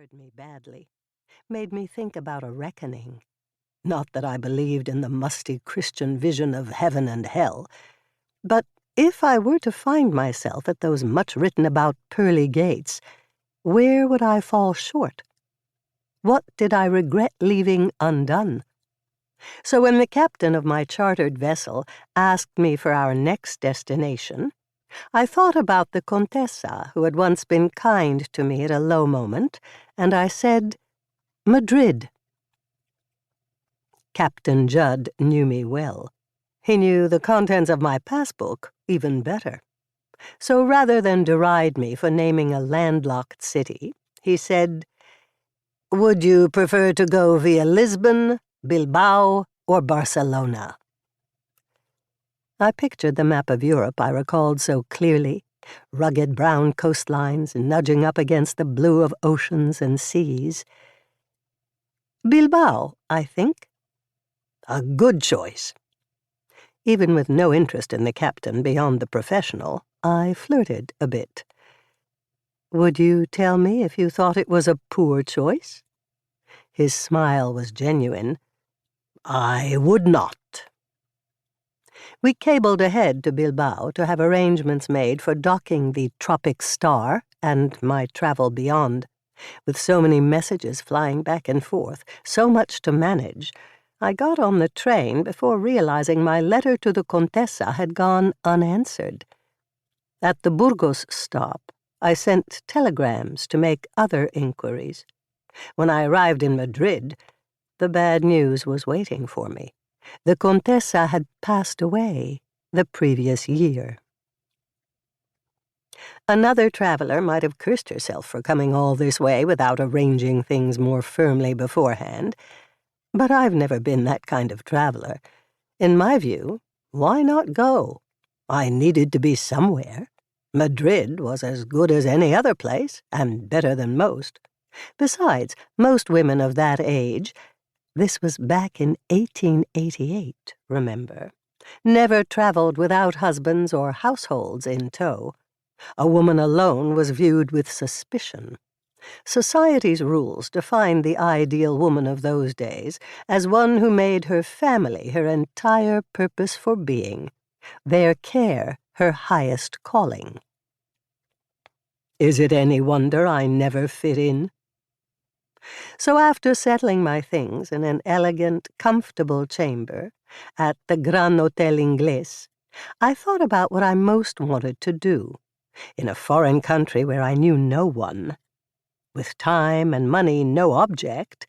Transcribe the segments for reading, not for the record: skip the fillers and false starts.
scared me badly, made me think about a reckoning. Not that I believed in the musty Christian vision of heaven and hell, but if I were to find myself at those much-written-about pearly gates, where would I fall short? What did I regret leaving undone? So when the captain of my chartered vessel asked me for our next destination, I thought about the Contessa who had once been kind to me at a low moment, and I said, Madrid. Captain Judd knew me well. He knew the contents of my passbook even better. So rather than deride me for naming a landlocked city, he said, Would you prefer to go via Lisbon, Bilbao, or Barcelona? I pictured the map of Europe I recalled so clearly, rugged brown coastlines nudging up against the blue of oceans and seas. Bilbao, I think. A good choice. Even with no interest in the captain beyond the professional, I flirted a bit. Would you tell me if you thought it was a poor choice? His smile was genuine. I would not. We cabled ahead to Bilbao to have arrangements made for docking the Tropic Star and my travel beyond. With so many messages flying back and forth, so much to manage, I got on the train before realizing my letter to the Contessa had gone unanswered. At the Burgos stop, I sent telegrams to make other inquiries. When I arrived in Madrid, the bad news was waiting for me. The Contessa had passed away the previous year. Another traveler might have cursed herself for coming all this way without arranging things more firmly beforehand, but I've never been that kind of traveler. In my view, why not go? I needed to be somewhere. Madrid was as good as any other place, and better than most. Besides, most women of that age— this was back in 1888, remember— never traveled without husbands or households in tow. A woman alone was viewed with suspicion. Society's rules defined the ideal woman of those days as one who made her family her entire purpose for being, their care her highest calling. Is it any wonder I never fit in? So after settling my things in an elegant, comfortable chamber at the Gran Hotel Inglés, I thought about what I most wanted to do, in a foreign country where I knew no one. With time and money no object,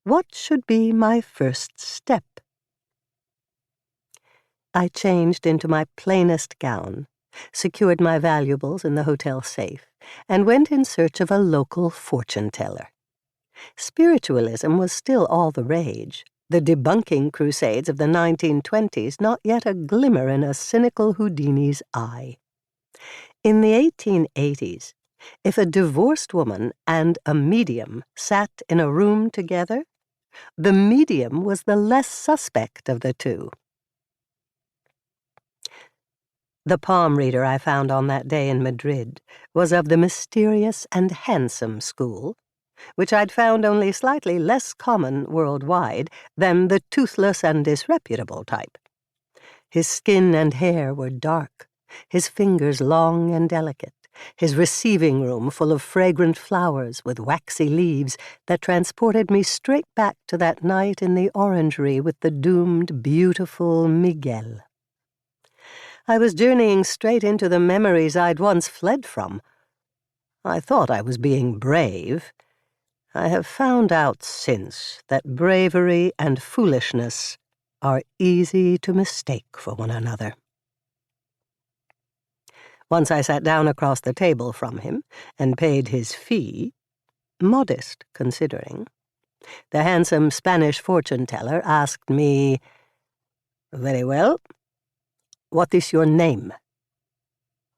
what should be my first step? I changed into my plainest gown, secured my valuables in the hotel safe, and went in search of a local fortune-teller. Spiritualism was still all the rage, the debunking crusades of the 1920s not yet a glimmer in a cynical Houdini's eye. In the 1880s, if a divorced woman and a medium sat in a room together, the medium was the less suspect of the two. The palm reader I found on that day in Madrid was of the mysterious and handsome school, which I'd found only slightly less common worldwide than the toothless and disreputable type. His skin and hair were dark, his fingers long and delicate, his receiving room full of fragrant flowers with waxy leaves that transported me straight back to that night in the orangery with the doomed, beautiful Miguel. I was journeying straight into the memories I'd once fled from. I thought I was being brave. I have found out since that bravery and foolishness are easy to mistake for one another. Once I sat down across the table from him and paid his fee, modest considering, the handsome Spanish fortune-teller asked me, Very well, what is your name?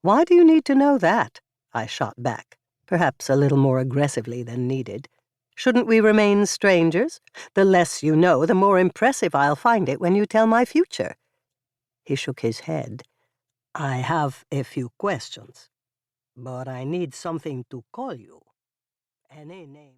Why do you need to know that? I shot back, perhaps a little more aggressively than needed. Shouldn't we remain strangers? The less you know, the more impressive I'll find it when you tell my future. He shook his head. I have a few questions, but I need something to call you. Any name.